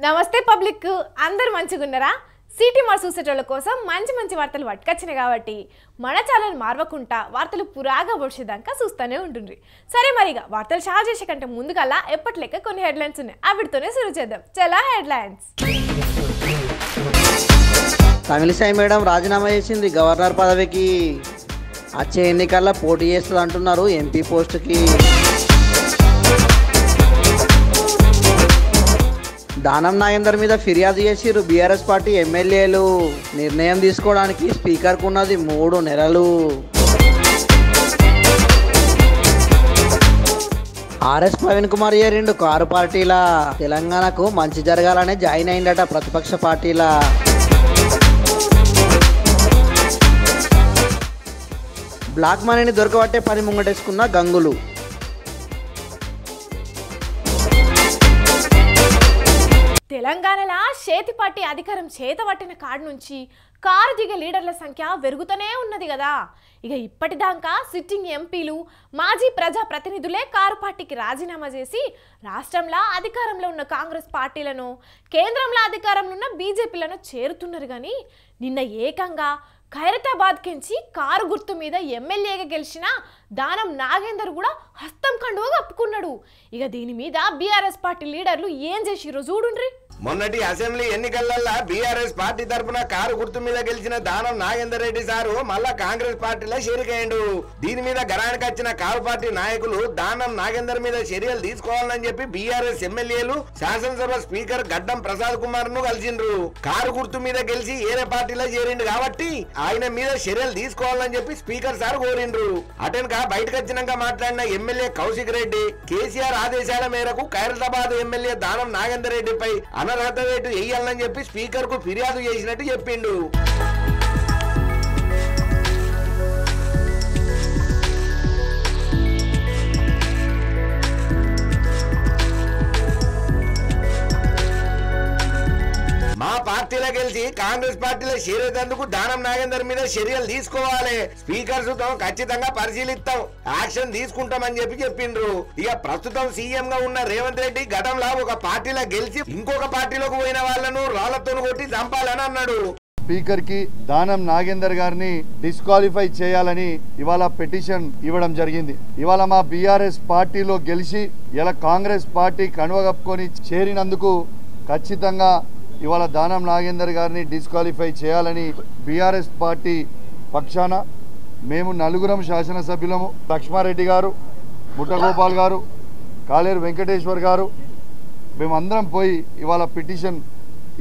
నమస్తే పబ్లిక్ అందరూ మంచిగున్నారా? సిటీ మార్ చూసేటోళ్ళ కోసం మంచి మంచి వార్తలు పట్టుకొచ్చినాయి కాబట్టి మన ఛానల్ మార్వకుంటా వార్తలు పురాగా వచ్చేదాకా చూస్తూనే ఉంటుండ్రి. సరే మరిగా వార్తలు షేర్ చేసే కంటే ముందుకల్లా ఎప్పటిలెక్క కొన్ని హెడ్లైన్స్ ఉన్నాయి, అవిటితోనే శురు చేద్దాం. చలా హెడ్లైన్స్. తమిళిసై మేడం రాజీనామా చేసింది గవర్నర్ పదవికి. వచ్చే ఎన్నికల్లో పోటీ చేస్తుంది అంటున్నారు ఎంపీ పోస్టుకి. దానం నాగేందర్ మీద ఫిర్యాదు చేసిరు బీఆర్ఎస్ పార్టీ ఎమ్మెల్యేలు. నిర్ణయం తీసుకోవడానికి స్పీకర్కు ఉన్నది 3 నెలలు. ఆర్ఎస్ ప్రవీణ్ కుమార్ చేరిండు కారు పార్టీల. తెలంగాణకు మంచి జరగాలనే జాయిన్ అయిందట ప్రతిపక్ష పార్టీల. బ్లాక్ మనీని దొరకబట్టే పని ముంగటేసుకున్న గంగులు. తెలంగాణలో చేతి పార్టీ అధికారం చేతబట్టిన కాడి నుంచి కారు దిగే లీడర్ల సంఖ్య పెరుగుతూనే ఉన్నది కదా. ఇక ఇప్పటిదాకా సిట్టింగ్ ఎంపీలు మాజీ ప్రజాప్రతినిధులే కారు పార్టీకి రాజీనామా చేసి రాష్ట్రంలో అధికారంలో ఉన్న కాంగ్రెస్ పార్టీలను, కేంద్రంలో అధికారంలో ఉన్న బీజేపీలను చేరుతున్నారు. కానీ నిన్న ఏకంగా ఖైరతాబాద్ కెంచి కారు గుర్తు మీద ఎమ్మెల్యేగా గెలిచిన దానం నాగేందర్ కూడా హస్తం కండువగా కప్పుకున్నాడు. ఇక దీని మీద బీఆర్ఎస్ పార్టీ లీడర్లు ఏం చేసిరో చూడుండ్రి. మొన్నటి అసెంబ్లీ ఎన్నికలలో బీఆర్ఎస్ పార్టీ తరఫున కారు గుర్తు మీద గెలిచిన దానం నాగేందర్ రెడ్డి సారు మళ్ళా కాంగ్రెస్ పార్టీలో చేరికయ్యిండు. దీని మీద గరానికి వచ్చిన కారు పార్టీ నాయకులు దానం నాగేందర్ మీద చర్యలు తీసుకోవాలని చెప్పి బీఆర్ఎస్ ఎమ్మెల్యేలు శాసనసభ స్పీకర్ గడ్డం ప్రసాద్ కుమార్ ను కలిసిండ్రు. కారు గుర్తు మీద గెలిచి ఏరే పార్టీలో చేరిండు కాబట్టి ఆయన మీద చర్యలు తీసుకోవాలని చెప్పి స్పీకర్ సార్ కోరిండ్రు. అటెన్క బయటకు వచ్చినాక మాట్లాడిన ఎమ్మెల్యే కౌశిక్ రెడ్డి కేసీఆర్ ఆదేశాల మేరకు ఖైరతాబాద్ ఎమ్మెల్యే దానం నాగేందర్ రెడ్డిపై అనర్హత వేటు వేయాలని చెప్పి స్పీకర్ కు ఫిర్యాదు చేసినట్టు చెప్పిండు. మా పార్టీలో గెలిచి కాంగ్రెస్ పార్టీలో చేరేందుకు దానం నాగేందర్ మీద చర్యలు తీసుకోవాలి, స్పీకర్ ఖచ్చితంగా పరిశీలిస్తాం, యాక్షన్ తీసుకుంటామని చెప్పి చెప్పిండ్రు. ఇక ప్రస్తుతం సీఎం గా ఉన్న రేవంత్ రెడ్డి గతంలో ఒక పార్టీలో గెలిచి ఇంకొక పార్టీలోకి పోయిన వాళ్లను రాళ్లతో కొట్టి చంపాలని అన్నాడు. స్పీకర్ కి దానం నాగేందర్ గారిని డిస్క్వాలిఫై చేయాలని ఇవాళ పిటిషన్ ఇవ్వడం జరిగింది. ఇవాళ మా బీఆర్ఎస్ పార్టీలో గెలిచి ఇలా కాంగ్రెస్ పార్టీ కనువగప్పుకొని చేరినందుకు ఖచ్చితంగా ఇవాళ దానం నాగేందర్ గారిని డిస్క్వాలిఫై చేయాలని బీఆర్ఎస్ పార్టీ పక్షాన మేము 4 శాసనసభ్యులము, లక్ష్మారెడ్డి గారు, ముఠగోపాల్ గారు, కాలేరు వెంకటేశ్వర్ గారు, మేమందరం పోయి ఇవాళ పిటిషన్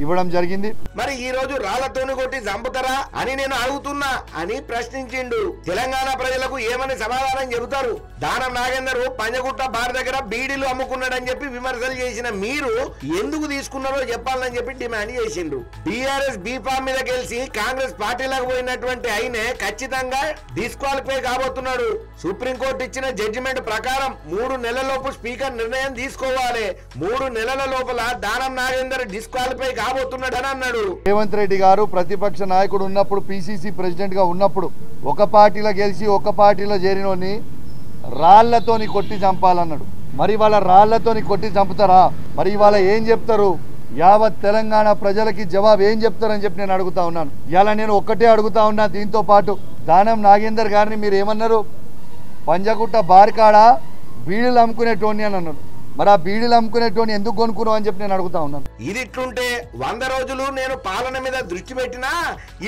ఇవ్వడం జరిగింది. మరి ఈ రోజు రాళ్లతోని కొట్టి చంపుతారా అని నేను అడుగుతున్నా అని ప్రశ్నించిండు. తెలంగాణ ప్రజలకు ఏమని సమాధానం చెబుతారు? దానం నాగేందర్ పంజగుట్ట బార్ దగ్గర బీడీలు అమ్ముకున్నాడని చెప్పి విమర్శలు చేసిన మీరు ఎందుకు తీసుకున్నారో చెప్పాలని చెప్పి డిమాండ్ చేసిండు. బీఆర్ఎస్ బీఫామ్ మీద గెలిచి కాంగ్రెస్ పార్టీలకు పోయినటువంటి ఆయనే ఖచ్చితంగా డిస్క్వాలిఫై కాబోతున్నాడు. సుప్రీంకోర్టు ఇచ్చిన జడ్జిమెంట్ ప్రకారం 3 నెలలలోపు స్పీకర్ నిర్ణయం తీసుకోవాలి. 3 నెలల లోపల దానం నాగేందర్ డిస్క్వాలిఫై కాబోతున్నాడని అన్నాడు. రేవంత్ రెడ్డి గారు ప్రతిపక్ష నాయకుడు ఉన్నప్పుడు, పిసిసి ప్రెసిడెంట్ గా ఉన్నప్పుడు ఒక పార్టీలో గెలిచి ఒక పార్టీలో చేరినోని రాళ్లతోని కొట్టి చంపాలన్నాడు. మరి వాళ్ళ రాళ్లతోని కొట్టి చంపుతారా? మరి ఇవాళ ఏం చెప్తారు? యావత్ తెలంగాణ ప్రజలకి జవాబు ఏం చెప్తారని చెప్పి నేను అడుగుతా ఉన్నాను. ఇలా నేను ఒక్కటే అడుగుతా ఉన్నా. దీంతో పాటు దానం నాగేందర్ గారిని మీరు ఏమన్నారు? పంజగుట్ట బార్కాడ బీడీలు అమ్ముకునేటోని అని అన్నారు. మరి ఆ బీడీలు అమ్ముకునేటోని ఎందుకు కొనుక్కున్నావు అని చెప్పి నేను అడుగుతా ఉన్నాను. ఇది ఇట్లుంటే 100 రోజులు నేను పాలన మీద దృష్టి పెట్టినా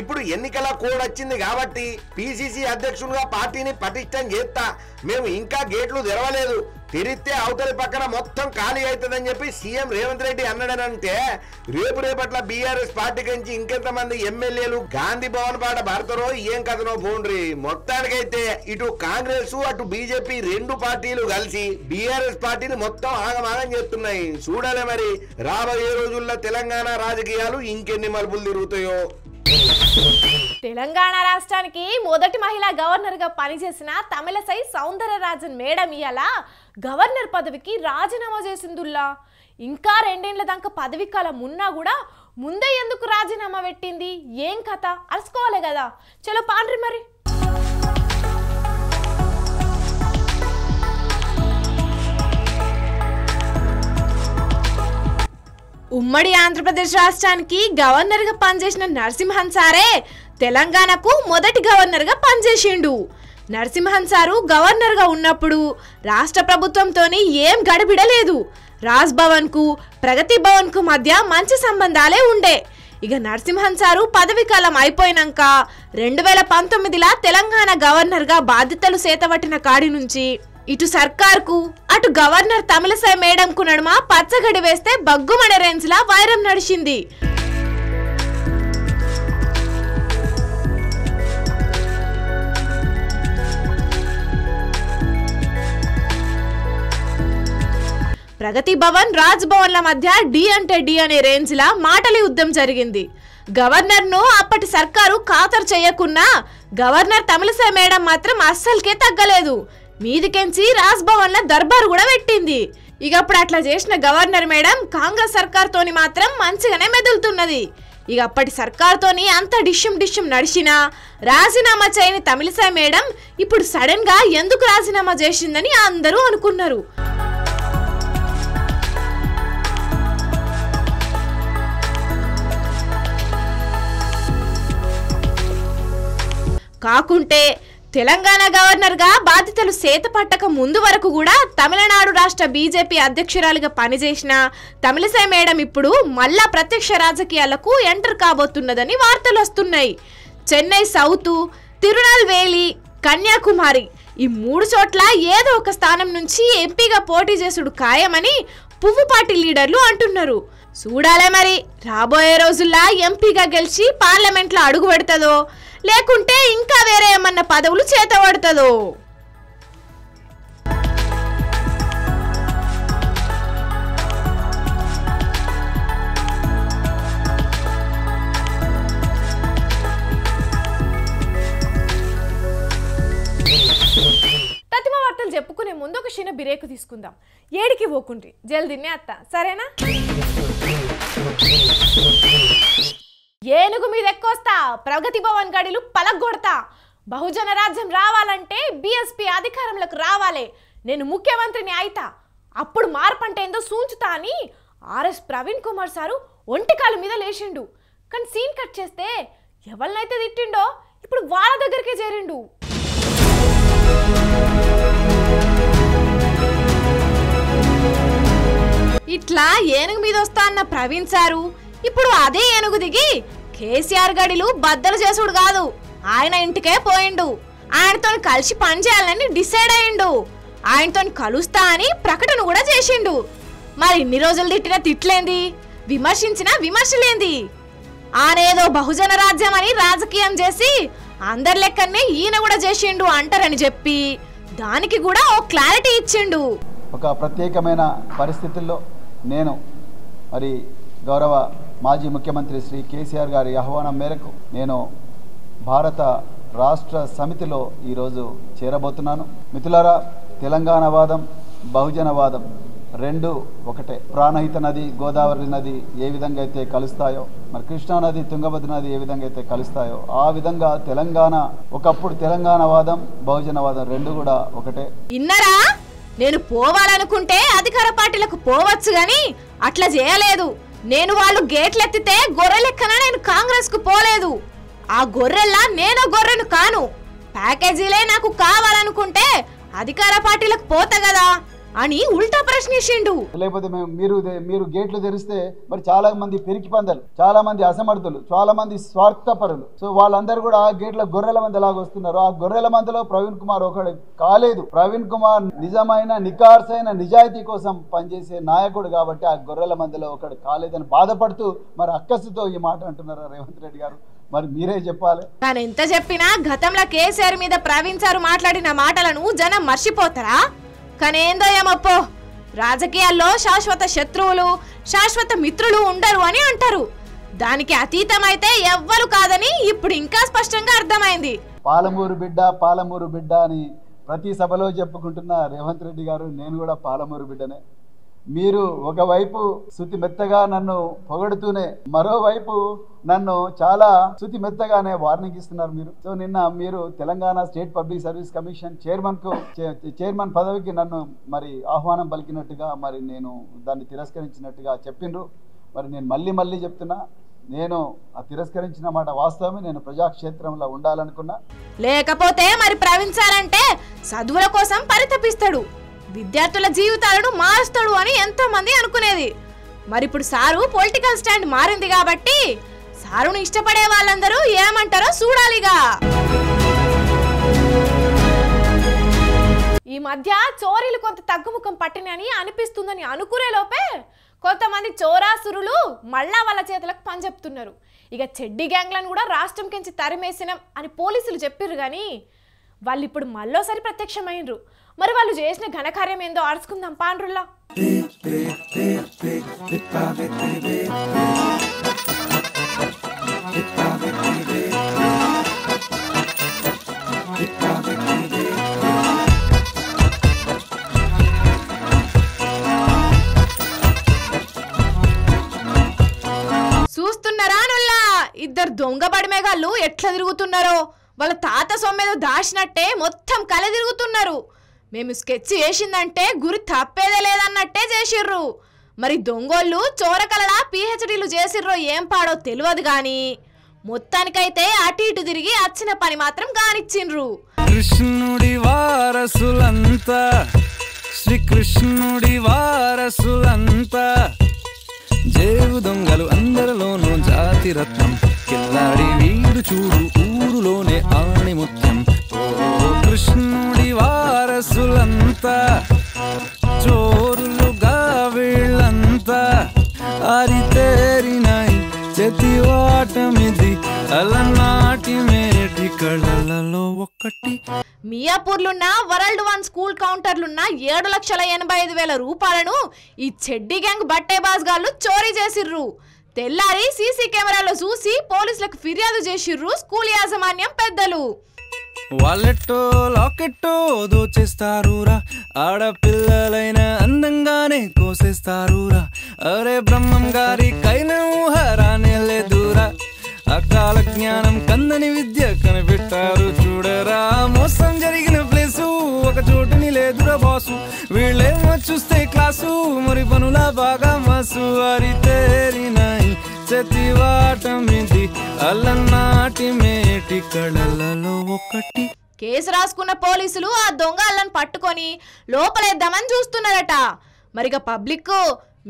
ఇప్పుడు ఎన్నికల కోడ్ వచ్చింది కాబట్టి పిసిసి అధ్యక్షుడుగా పార్టీని పటిష్టం చేస్తా. మేము ఇంకా గేట్లు తెరవలేదు, తెరిస్తే అవతలి పక్కన మొత్తం ఖాళీ అవుతుందని చెప్పి సీఎం రేవంత్ రెడ్డి అన్నాడనంటే రేపట్ల బీఆర్ఎస్ పార్టీ నుంచి ఇంకెంతమంది ఎమ్మెల్యేలు గాంధీ భవన్ పాట భరతరో ఏం కథనో పోండ్రి. మొత్తానికైతే ఇటు కాంగ్రెస్ అటు బీజేపీ 2 పార్టీలు కలిసి బీఆర్ఎస్ పార్టీని మొత్తం ఆగమాగం చేస్తున్నాయి. చూడాలి మరి రాబోయే రోజుల్లో తెలంగాణ రాజకీయాలు ఇంకెన్ని మలుపులు తిరుగుతాయో. తెలంగాణ రాష్ట్రానికి మొదటి మహిళా గవర్నర్ గా పనిచేసిన తమిళసై సౌందరరాజన్ మేడం ఇయాల గవర్నర్ పదవికి రాజీనామా చేసిందుల్లా. ఇంకా 2 ఏళ్ల దాకా పదవి కాలం ఉన్నా కూడా ముందే ఎందుకు రాజీనామా పెట్టింది? ఏం కథ అరుసుకోవాలి కదా. చలో పాండ్రి మరి. ఉమ్మడి ఆంధ్రప్రదేశ్ రాష్ట్రానికి గవర్నర్గా పనిచేసిన నరసింహన్ సారే తెలంగాణకు మొదటి గవర్నర్గా పనిచేసిండు. నరసింహన్ సారు గవర్నర్గా ఉన్నప్పుడు రాష్ట్ర ప్రభుత్వంతోని ఏం గడిబిడలేదు. రాజ్ భవన్కు ప్రగతి భవన్కు మధ్య మంచి సంబంధాలే ఉండే. ఇక నరసింహన్ సారు పదవి కాలం అయిపోయినాక 2019లా తెలంగాణ గవర్నర్గా బాధ్యతలు చేతబట్టిన కాడి నుంచి ఇటు సర్కార్కు అటు గవర్నర్ తమిళసై మేడంకు నడుమ పచ్చగడి వేస్తే బగ్గుమనే రేంజ్లా వైరం నడిచింది. ప్రగతి భవన్ రాజ్ భవన్ల మధ్య డి అంటే డి అనే రేంజ్లా మాటల యుద్ధం జరిగింది. గవర్నర్ను అప్పటి సర్కారు ఖాతరు చేయకున్నా గవర్నర్ తమిళసై మేడం మాత్రం అస్సలకే తగ్గలేదు. మీదికెంచి రాజ్ భవన్ల దర్బారు కూడా పెట్టింది. ఇక అప్పుడు అట్లా చేసిన గవర్నర్ మేడం కాంగ్రెస్ సర్కార్తోని మాత్రం మంచిగానే మెదులుతున్నది. ఇక అప్పటి సర్కార్తోని అంత డిష్యం నడిచినా రాజీనామా చేయని తమిళసై మేడం ఇప్పుడు సడన్ గా ఎందుకు రాజీనామా చేసిందని అందరూ అనుకున్నారు. కాకుంటే తెలంగాణ గవర్నర్గా బాధ్యతలు చేతపట్టక ముందు వరకు కూడా తమిళనాడు రాష్ట్ర బీజేపీ అధ్యక్షురాలిగా పనిచేసిన తమిళసై మేడం ఇప్పుడు మళ్ళా ప్రత్యక్ష రాజకీయాలకు ఎంటర్ కాబోతున్నదని వార్తలు వస్తున్నాయి. చెన్నై సౌత్, తిరునల్వేలి, కన్యాకుమారి ఈ 3 చోట్ల ఏదో ఒక స్థానం నుంచి ఎంపీగా పోటీ చేసుడు ఖాయమని పువ్వు పార్టీ లీడర్లు అంటున్నారు. చూడాలే మరి రాబోయే రోజుల్లో ఎంపీగా గెలిచి పార్లమెంట్లో అడుగు పెడతదో లేకుంటే ఇంకా వేరే ఏమన్నా పదవులు చేతబడుతుందో. తతిమ వార్తలు చెప్పుకునే ముందు ఒక చిన్న బ్రేక్ తీసుకుందాం. ఏడికి పోకుండ్రి, జల్దీనే అత్త, సరేనా? ఏనుగు మీద ఎక్కొస్తా, ప్రగతి భవన్ గడిలు పలగొడతా. బహుజన రాజ్యం రావాలంటే బీఎస్పీ అధికారంలోకి రావాలి. నేను ముఖ్యమంత్రిని అయితా, అప్పుడు మార్పంటే ఏందో సూంచుతా అని ఆర్ఎస్ ప్రవీణ్ కుమార్ సారు ఒంటికాల మీద లేచిండు. కానీ సీన్ కట్ చేస్తే ఎవరినైతే తిట్టిండో ఇప్పుడు వాళ్ళ దగ్గరికే చేరిండు. ఇట్లా ఏనుగు మీద వస్తా అన్న ప్రవీణ్ సారు ఇప్పుడు అదే ఏనుగు దిగి కేసీఆర్ గడిలు బద్దలు చేసుడు కాదు, ఆయన ఇంటికే పోయిండు. ఆయనతో కలిసి పనిచేయాలని డిసైడ్ అయ్యిండు. ఆయనతో కలుస్తా అని ప్రకటన కూడా చేసిండు. మరి ఇన్ని రోజులు తిట్టిన తిట్లేంది, విమర్శించిన విమర్శలేంది? ఆనేదో బహుజన రాజ్యం అని రాజకీయం చేసి అందరి లెక్కనే ఈయన కూడా చేసిండు అంటారని చెప్పి దానికి కూడా ఓ క్లారిటీ ఇచ్చిండు. ఒక ప్రత్యేకమైన పరిస్థితుల్లో నేను మరి గౌరవ మాజీ ముఖ్యమంత్రి శ్రీ కేసీఆర్ గారి ఆహ్వానం మేరకు నేను భారత రాష్ట్ర సమితిలో ఈరోజు చేరబోతున్నాను. మిత్రులారా, తెలంగాణవాదం బహుజనవాదం రెండు ఒకటే. ప్రాణహిత నది గోదావరి నది ఏ విధంగా అయితే కలుస్తాయో, మరి కృష్ణా నది తుంగభద్ర నది ఏ విధంగా అయితే కలుస్తాయో, ఆ విధంగా తెలంగాణ ఒకప్పుడు తెలంగాణవాదం బహుజనవాదం రెండు కూడా ఒకటే. ఇన్నరా, నేను పోవాలనుకుంటే అధికార పార్టీలకు పోవచ్చు గాని అట్లా చేయలేదు. నేను వాళ్ళు గేట్లెత్తితే గొర్రెలెక్కన నేను కాంగ్రెస్ కు పోలేదు. ఆ గొర్రెల్లా నేను గొర్రెను కాను. ప్యాకేజీలే నాకు కావాలనుకుంటే అధికార పార్టీలకు పోతా కదా అని ఉల్టా ప్రశ్నించిండు. లేకపోతే మీరు గేట్లు తెరిస్తే మరి చాలా మంది పెరికి పందలు, చాలా మంది అసమర్థులు, చాలా మంది స్వార్థపరులు, సో వాళ్ళందరూ కూడా ఆ గేట్ల గొర్రెల మంది లాగా వస్తున్నారు. ఆ గొర్రెల మందిలో ప్రవీణ్ కుమార్ ఒకడు కాలేదు. ప్రవీణ్ కుమార్ నిజమైన నికార్సైన నిజాయితీ కోసం పనిచేసే నాయకుడు కాబట్టి ఆ గొర్రెల మందిలో ఒకడు కాలేదని బాధపడుతూ మరి అక్కసుతో ఈ మాట అంటున్నారు రేవంత్ రెడ్డి గారు. మరి మీరే చెప్పాలి. కానీ ఎంత చెప్పినా గతంలో కేసీఆర్ మీద ప్రవీణ్ సార్ మాట్లాడిన మాటలను జనం మర్చిపోతారా? కానీ ఏందో ఏమప్పో, రాజకీయాల్లో శాశ్వత శత్రువులు శాశ్వత మిత్రులు ఉండరు అని అంటారు. దానికి అతీతమైతే ఎవ్వరు కాదని ఇప్పుడు ఇంకా స్పష్టంగా అర్థమైంది. పాలమూరు బిడ్డ అని ప్రతి సభలో చెప్పుకుంటున్న రేవంత్ రెడ్డి గారు, నేను కూడా పాలమూరు బిడ్డనే. మీరు ఒకవైపు శృతి మెత్తగా నన్ను పొగడుతూనే మరోవైపు నన్ను చాలా శృతి మెత్తగానే వార్నింగ్ ఇస్తున్నారు మీరు. సో నిన్న మీరు Telangana state public service commission chairman పదవికి నన్ను మరి ఆహ్వానం పలికినట్టుగా మరి నేను దాన్ని తిరస్కరించినట్టుగా చెప్పిండ్రు. మరి నేను మళ్ళీ చెప్తున్నా, నేను తిరస్కరించిన మాట వాస్తవమే. నేను ప్రజాక్షేత్రంలో ఉండాలనుకున్నా. లేకపోతే మరి ప్రవీణ్ సార్ అంటే చదువుల కోసం పరితపిస్తాడు, విద్యార్థుల జీవితాలను మారుస్తాడు అని ఎంతో మంది అనుకునేది. మరి ఇప్పుడు సారు పొలిటికల్ స్టాండ్ మారింది కాబట్టి సారును ఇష్టపడే వాళ్ళందరూ ఏమంటారో చూడాలిగా. ఈ మధ్య చోరీలు కొంత తగ్గుముఖం పట్టినని అనిపిస్తుందని అనుకునే లోపే కొంతమంది చోరాసురులు మళ్ళా వాళ్ళ చేతులకు పనిచెప్తున్నారు. ఇక చెడ్డి గ్యాంగ్లను కూడా రాష్ట్రం కించి తరిమేసినాం అని పోలీసులు చెప్పారు కానీ వాళ్ళు ఇప్పుడు మళ్ళోసారి ప్రత్యక్షమైనరు. మరి వాళ్ళు చేసిన ఘనకార్యం ఏందో ఆడుచుకుందాం పాండ్రుల్లా. చూస్తున్నారా నుల్లా, ఇద్దరు దొంగ బడిమేగాళ్ళు ఎట్లా తిరుగుతున్నారో. వాళ్ళ తాత సొమ్మేదో దాచినట్టే మొత్తం కల తిరుగుతున్నారు. మేము స్కెచ్ చేసిందంటే గురి తప్పేదే లేదన్నట్టే చేసిర్రు. మరి దొంగోళ్ళు చోరకలలా పిహెచ్డీలు చేసిర్రో ఏం పాడో తెలియదు గాని మొత్తానికైతే అటు ఇటు తిరిగి వచ్చిన పని మాత్రం గానిచ్చిండ్రు. కృష్ణుడి వారసులంతా, శ్రీకృష్ణుడి వారసులంతా, జేబు దొంగలు అందరిలోనూ జాతి రత్నం, కిల్లాడి వీడు చూడు ఊరులోనే ఆణి ముత్యం. ఓ కృష్ణుడి వారసులంతా, చోరులుగా వీళ్ళంతా, అరితేరినాయి చెతివాటమిది అలనాటి మేటి కళ్ళలో ఒక్కటి. మియాపూర్లున్న వరల్డ్ వన్ స్కూల్ కౌంటర్లున్న 7,85,000 రూపాయలను ఈ చెడ్డి గ్యాంగ్ బట్టేబాజ్ గాళ్ళు చోరీ చేసిర్రు. తెల్లారి సీసీ కెమెరాలో చూసి పోలీసులకు ఫిర్యాదు చేసిర్రు స్కూల్ యాజమాన్యం పెద్దలు. వాళ్ళెట్టో లాకెట్టో దోచేస్తారురా, ఆడపిల్లలైన అందంగానే కోసేస్తారురా. అరే బ్రహ్మం గారి కైన ఊహరానే లేదురా, అకాల జ్ఞానం కందని విద్య కనిపెట్టారు చూడరా. మోసం జరిగిన ప్లేసు ఒక చోటుని లేదురా బాసు, వీళ్ళేమో చూస్తే క్లాసు మరి పనుల బాగా మాసు. అరితేరినాయి చెతివాటమిది అలనాటి మేటి కళలలో ఒకటి. కేసు రాసుకున్న పోలీసులు ఆ దొంగలను పట్టుకొని లోపలేద్దామని చూస్తున్నారట. మరిగా పబ్లిక్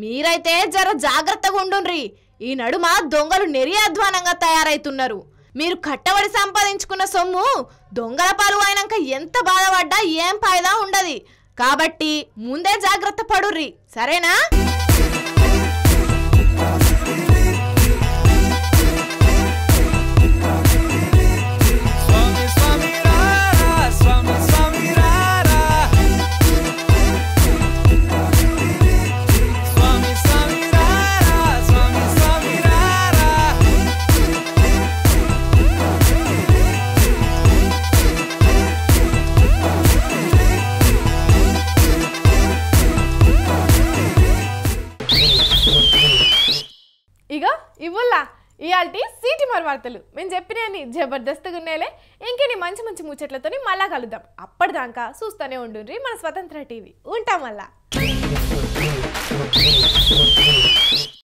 మీరైతే జర జాగ్రత్తగా ఉండుండ్రి. ఈ నడుమ దొంగలు నిర్యాధ్వానంగా తయారైతున్నారు. మీరు కట్టబడి సంపాదించుకున్న సొమ్ము దొంగల పాలు అయినాక ఎంత బాధపడ్డా ఏం ఫాయిదా ఉండదు. కాబట్టి ముందే జాగ్రత్త పడుర్రి, సరేనా? ఇక ఇవ్వల్లా ఇయాల్టి సిటీ మరి వార్తలు మేము చెప్పినని జబర్దస్త్గా ఉన్నాయిలే. ఇంకెన్ని మంచి మంచి ముచ్చట్లతో మళ్ళా కలుద్దాం. అప్పటిదాకా చూస్తూనే ఉండుండ్రి మన స్వతంత్ర టీవీ. ఉంటాం మళ్ళా.